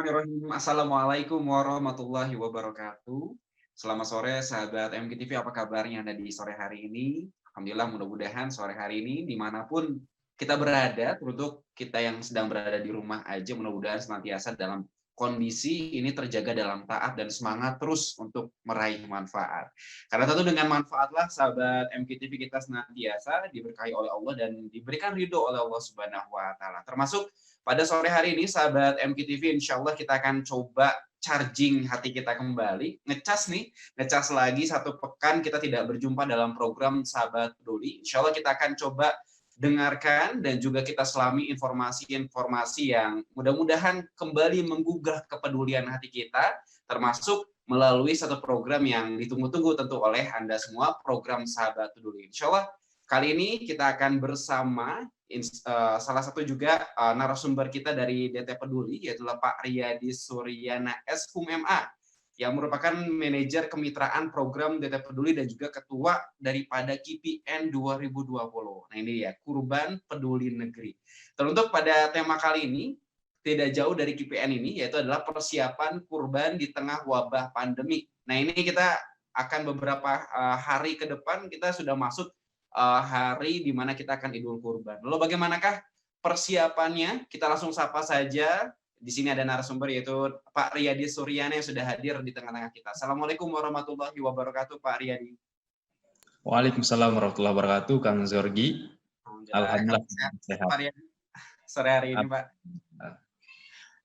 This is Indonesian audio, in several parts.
Bismillahirrahmanirrahim. Assalamualaikum warahmatullahi wabarakatuh. Selamat sore sahabat MKTV, apa kabarnya Anda di sore hari ini? Alhamdulillah, mudah-mudahan sore hari ini dimanapun kita berada, teruntuk kita yang sedang berada di rumah aja, mudah-mudahan senantiasa dalam kondisi ini terjaga dalam taat dan semangat terus untuk meraih manfaat. Karena tentu dengan manfaatlah sahabat MKTV kita senantiasa diberkahi oleh Allah dan diberikan ridho oleh Allah Subhanahu wa Ta'ala. Termasuk pada sore hari ini, sahabat MKTV, insya Allah kita akan coba charging hati kita kembali, ngecas lagi satu pekan kita tidak berjumpa dalam program Sahabat Peduli. Insya Allah kita akan coba dengarkan dan juga kita selami informasi-informasi yang mudah-mudahan kembali menggugah kepedulian hati kita, termasuk melalui satu program yang ditunggu-tunggu tentu oleh Anda semua, program Sahabat Peduli. Insya Allah kali ini kita akan bersama salah satu juga narasumber kita dari DT Peduli, yaitu Pak Riyadi Suryana SHUM MA, yang merupakan manajer kemitraan program DT Peduli dan juga ketua daripada KPN 2020. Nah ini ya, Kurban Peduli Negeri. Teruntuk pada tema kali ini, tidak jauh dari KPN ini, yaitu adalah persiapan kurban di tengah wabah pandemi. Nah ini kita akan beberapa hari ke depan, kita sudah masuk hari di mana kita akan Idul Kurban. Lalu bagaimanakah persiapannya? Kita langsung sapa saja. Di sini ada narasumber yaitu Pak Riyadi Suryana yang sudah hadir di tengah-tengah kita. Assalamualaikum warahmatullahi wabarakatuh, Pak Riyadi. Waalaikumsalam warahmatullahi wabarakatuh, Kang Zorgi. Alhamdulillah sehat. Pak Riyadi, sore hari ini, Pak.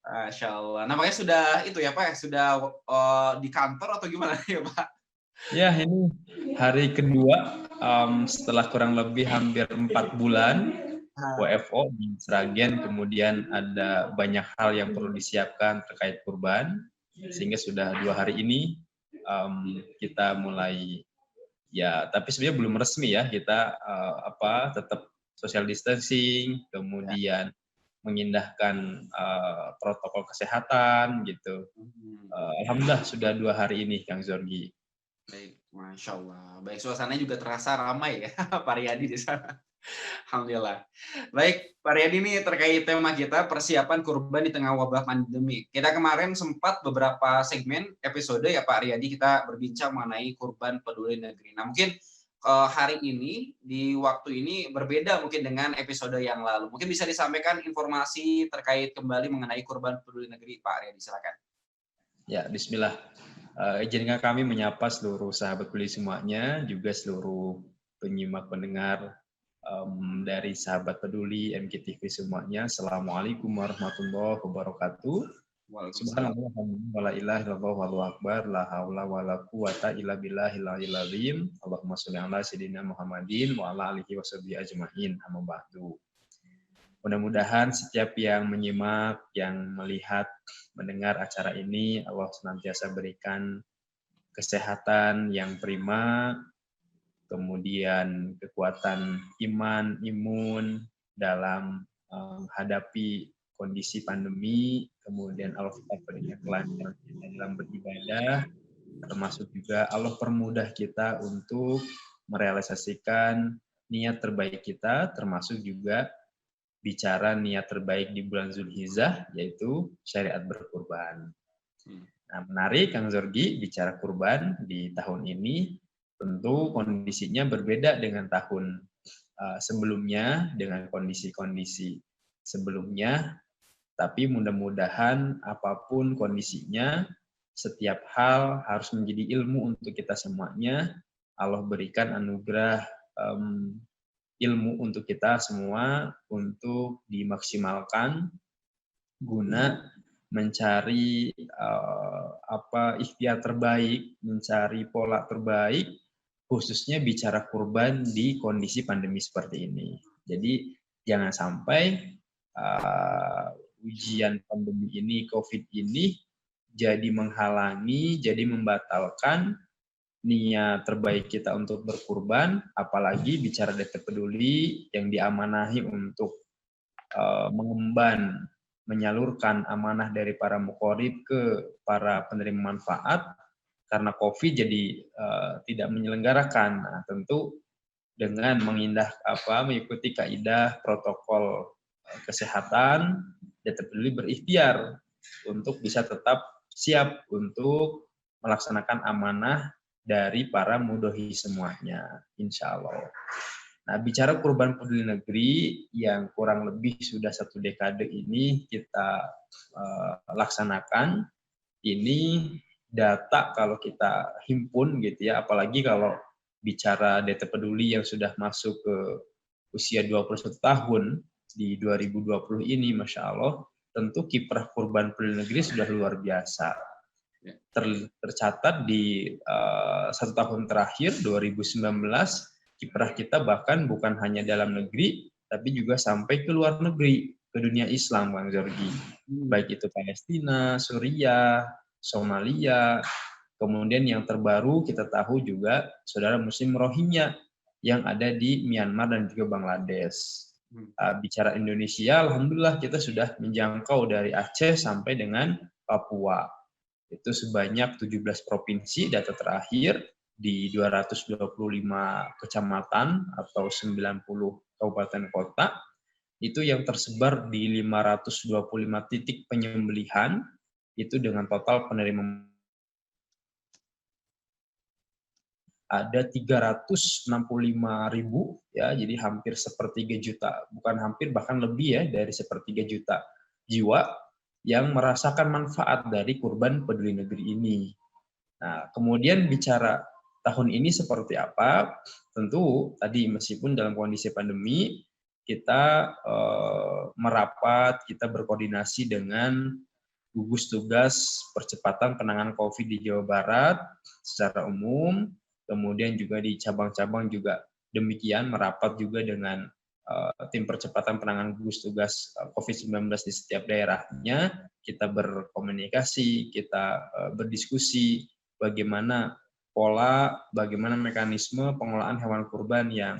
Masya Allah. Namanya sudah itu ya, Pak? Sudah di kantor atau gimana ya, Pak? Ya, ini hari kedua setelah kurang lebih hampir 4 bulan WFO di Sragen, kemudian ada banyak hal yang perlu disiapkan terkait kurban, sehingga sudah 2 hari ini kita mulai, ya tapi sebenarnya belum resmi ya, kita tetap social distancing, kemudian mengindahkan protokol kesehatan gitu. Alhamdulillah sudah 2 hari ini, Kang Zorgi. Baik, Masya Allah. Baik, suasananya juga terasa ramai ya, Pak Riyadi di sana. Alhamdulillah. Baik, Pak Riyadi, ini terkait tema kita, persiapan kurban di tengah wabah pandemi. Kita kemarin sempat beberapa segmen episode ya Pak Riyadi, kita berbincang mengenai kurban peduli negeri. Nah mungkin hari ini, di waktu ini berbeda mungkin dengan episode yang lalu. Mungkin bisa disampaikan informasi terkait kembali mengenai kurban peduli negeri, Pak Riyadi, silakan. Ya, bismillah. Izinkan kami menyapa seluruh sahabat peduli semuanya, juga seluruh penyimak pendengar dari sahabat peduli MKTV semuanya. Assalamualaikum warahmatullahi wabarakatuh. Subhanallah, wala ilaha illallah, wallahu akbar, la haula wala quwata illa billahil aliyil azim. Allahumma sholli ala sayyidina Muhammadin wa ala alihi washabihi ajmain. Amma ba'du. Mudah-mudahan setiap yang menyimak, yang melihat, mendengar acara ini, Allah senantiasa berikan kesehatan yang prima, kemudian kekuatan iman, imun dalam menghadapi kondisi pandemi, kemudian Allah berikan kelancaran dalam beribadah, termasuk juga Allah permudah kita untuk merealisasikan niat terbaik kita, termasuk juga bicara niat terbaik di bulan Zulhijjah, yaitu syariat berkurban. Nah, menarik Kang Zorgi, bicara kurban di tahun ini tentu kondisinya berbeda dengan tahun sebelumnya, dengan kondisi-kondisi sebelumnya, tapi mudah-mudahan apapun kondisinya, setiap hal harus menjadi ilmu untuk kita semuanya. Allah berikan anugerah ilmu untuk kita semua untuk dimaksimalkan guna mencari ikhtiar terbaik, mencari pola terbaik, khususnya bicara kurban di kondisi pandemi seperti ini. Jadi jangan sampai ujian pandemi ini, COVID ini, jadi menghalangi, jadi membatalkan niat terbaik kita untuk berkurban, apalagi bicara DT Peduli yang diamanahi untuk mengemban, menyalurkan amanah dari para muqorib ke para penerima manfaat, karena COVID jadi tidak menyelenggarakan. Nah, tentu dengan mengikuti kaidah protokol kesehatan, DT Peduli berikhtiar untuk bisa tetap siap untuk melaksanakan amanah dari para mudhohi semuanya, insya Allah. Nah, bicara kurban peduli negeri yang kurang lebih sudah 1 dekade ini kita laksanakan, ini data kalau kita himpun gitu ya, apalagi kalau bicara DT Peduli yang sudah masuk ke usia 21 tahun di 2020 ini, Masya Allah, tentu kiprah kurban peduli negeri sudah luar biasa. Tercatat di 1 tahun terakhir 2019 kiprah kita bahkan bukan hanya dalam negeri tapi juga sampai ke luar negeri, ke dunia Islam, Bang Zorgi. Baik itu Palestina, Suriah, Somalia, kemudian yang terbaru kita tahu juga saudara muslim Rohingya yang ada di Myanmar dan juga Bangladesh. Bicara Indonesia, alhamdulillah kita sudah menjangkau dari Aceh sampai dengan Papua. Itu sebanyak 17 provinsi data terakhir di 225 kecamatan atau 90 kabupaten kota. Itu yang tersebar di 525 titik penyembelihan, itu dengan total penerima ada 365.000 ya, jadi hampir 1/3 juta, bukan hampir bahkan lebih ya dari 1/3 juta jiwa yang merasakan manfaat dari kurban peduli negeri ini. Nah, kemudian bicara tahun ini seperti apa? Tentu tadi meskipun dalam kondisi pandemi kita merapat, kita berkoordinasi dengan gugus tugas percepatan penanganan COVID di Jawa Barat secara umum, kemudian juga di cabang-cabang juga demikian merapat juga dengan tim percepatan penanganan gugus tugas COVID-19 di setiap daerahnya. Kita berkomunikasi, kita berdiskusi bagaimana pola, bagaimana mekanisme pengelolaan hewan kurban yang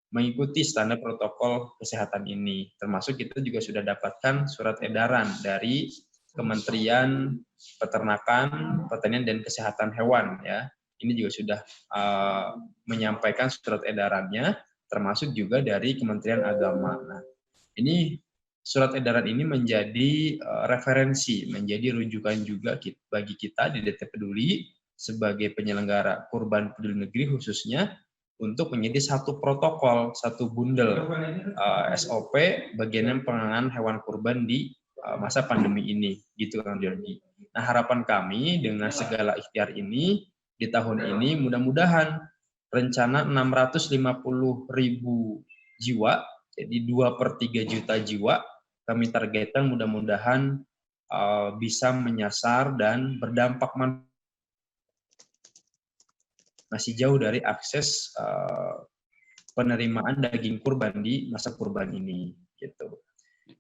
mengikuti standar protokol kesehatan ini. Termasuk kita juga sudah dapatkan surat edaran dari Kementerian Peternakan, Pertanian dan Kesehatan Hewan ya. Ini juga sudah menyampaikan surat edarannya, termasuk juga dari Kementerian Agama. Nah, ini surat edaran ini menjadi referensi, menjadi rujukan juga bagi kita di DT Peduli sebagai penyelenggara kurban peduli negeri khususnya untuk menjadi satu protokol, satu bundel SOP bagian penanganan hewan kurban di masa pandemi ini, gitu Kang Jordi. Nah, harapan kami dengan segala ikhtiar ini di tahun ini mudah-mudahan rencana 650.000 jiwa, jadi 2/3 juta jiwa, kami targetkan mudah-mudahan bisa menyasar dan berdampak masih jauh dari akses penerimaan daging kurban di masa kurban ini. Gitu.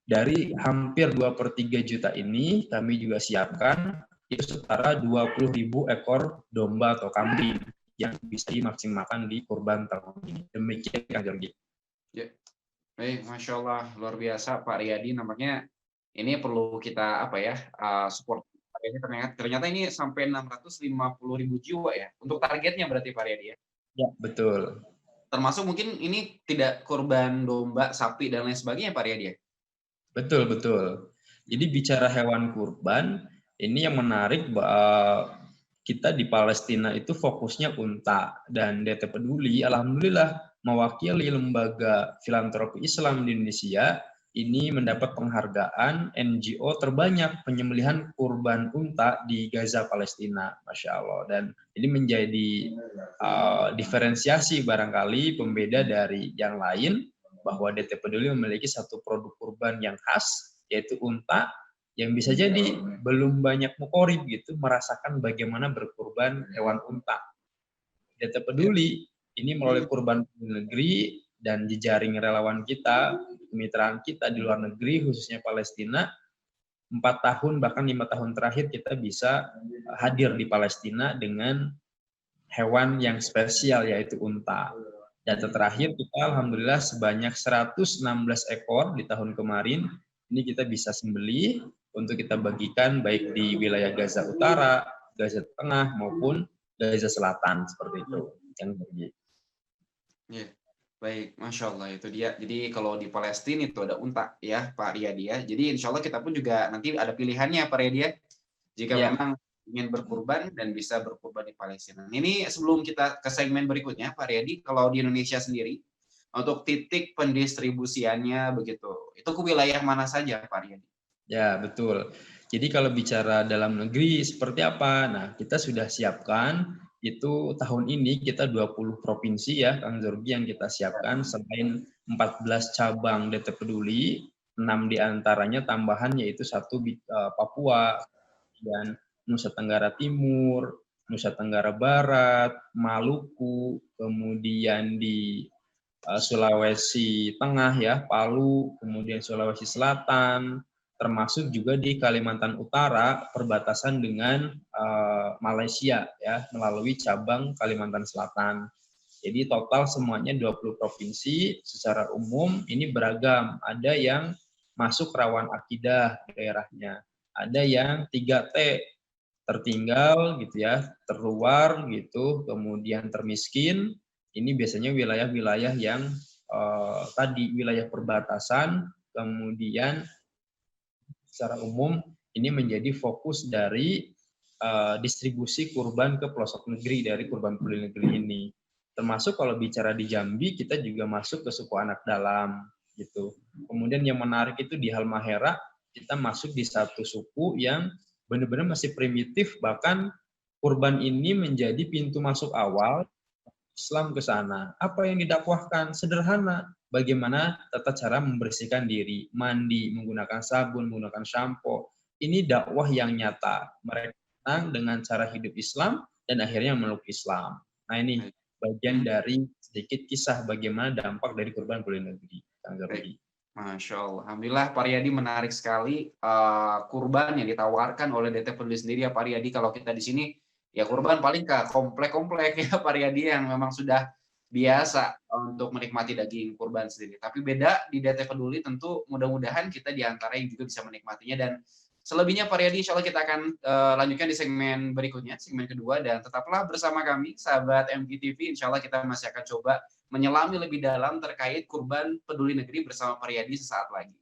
Dari hampir 2/3 juta ini, kami juga siapkan itu setara 20.000 ekor domba atau kambing yang bisa dimaksimalkan di kurban tahun ini. Demikian Kang Jorgi. Ya. Baik, Masya Allah, luar biasa Pak Riyadi. Nampaknya ini perlu kita support. Ternyata ini sampai 650.000 jiwa ya. Untuk targetnya berarti Pak Riyadi ya? Ya, betul. Termasuk mungkin ini tidak kurban domba, sapi, dan lain sebagainya Pak Riyadi ya? Betul, betul. Jadi bicara hewan kurban, ini yang menarik, kita di Palestina itu fokusnya unta, dan DT Peduli alhamdulillah mewakili lembaga filantropi Islam di Indonesia ini mendapat penghargaan NGO terbanyak penyembelihan kurban unta di Gaza, Palestina, Masya Allah. Dan ini menjadi diferensiasi barangkali pembeda dari yang lain, bahwa DT Peduli memiliki satu produk kurban yang khas, yaitu unta, yang bisa jadi belum banyak mukorib gitu merasakan bagaimana berkurban hewan unta. DT Peduli ini melalui kurban negeri dan jejaring relawan kita, kemitraan kita di luar negeri khususnya Palestina, 4 tahun bahkan 5 tahun terakhir kita bisa hadir di Palestina dengan hewan yang spesial yaitu unta. Data terakhir kita alhamdulillah sebanyak 116 ekor di tahun kemarin ini kita bisa sembelih untuk kita bagikan baik di wilayah Gaza Utara, Gaza Tengah maupun Gaza Selatan seperti itu yang bagi. Yeah. Baik, Masya Allah itu dia. Jadi kalau di Palestina itu ada unta ya Pak Riyadi ya. Jadi insya Allah kita pun juga nanti ada pilihannya Pak Riyadi ya. Jika Ya, memang ingin berkurban dan bisa berkurban di Palestina. Ini sebelum kita ke segmen berikutnya Pak Riyadi, kalau di Indonesia sendiri, untuk titik pendistribusiannya begitu, itu ke wilayah mana saja Pak Riyadi? ya betul. Jadi kalau bicara dalam negeri seperti apa? Nah, kita sudah siapkan itu tahun ini kita 20 provinsi ya, Kang Zorgi yang kita siapkan selain 14 cabang DT Peduli, 6 diantaranya tambahan yaitu satu Papua, dan Nusa Tenggara Timur, Nusa Tenggara Barat, Maluku, kemudian di Sulawesi Tengah ya, Palu, kemudian Sulawesi Selatan, termasuk juga di Kalimantan Utara perbatasan dengan Malaysia ya melalui cabang Kalimantan Selatan. Jadi total semuanya 20 provinsi secara umum ini beragam. Ada yang masuk rawan akidah daerahnya. Ada yang 3T, tertinggal gitu ya, terluar gitu, kemudian termiskin. Ini biasanya wilayah-wilayah yang tadi wilayah perbatasan, kemudian secara umum ini menjadi fokus dari distribusi kurban ke pelosok negeri dari kurban peduli negeri ini. Termasuk kalau bicara di Jambi, kita juga masuk ke suku anak dalam gitu. Kemudian yang menarik itu di Halmahera, kita masuk di satu suku yang benar-benar masih primitif, bahkan kurban ini menjadi pintu masuk awal Islam ke sana. Apa yang didakwahkan? Sederhana. Bagaimana tata cara membersihkan diri, mandi, menggunakan sabun, menggunakan sampo. Ini dakwah yang nyata. Mereka datang dengan cara hidup Islam dan akhirnya memeluk Islam. Nah ini bagian dari sedikit kisah bagaimana dampak dari kurban peduli negeri. Baik. Masya Allah. Alhamdulillah Pak Riyadi menarik sekali kurban yang ditawarkan oleh DT Peduli sendiri ya Pak Riyadi. Kalau kita di sini ya kurban paling ke komplek-komplek ya Pak Riyadi yang memang sudah biasa untuk menikmati daging kurban sendiri. Tapi beda di DT Peduli tentu mudah-mudahan kita di antara yang juga bisa menikmatinya dan selebihnya Pak Riyadi insya Allah kita akan lanjutkan di segmen berikutnya, segmen kedua dan tetaplah bersama kami sahabat MGTV. Insya Allah kita masih akan coba menyelami lebih dalam terkait kurban peduli negeri bersama Pak Riyadi sesaat lagi.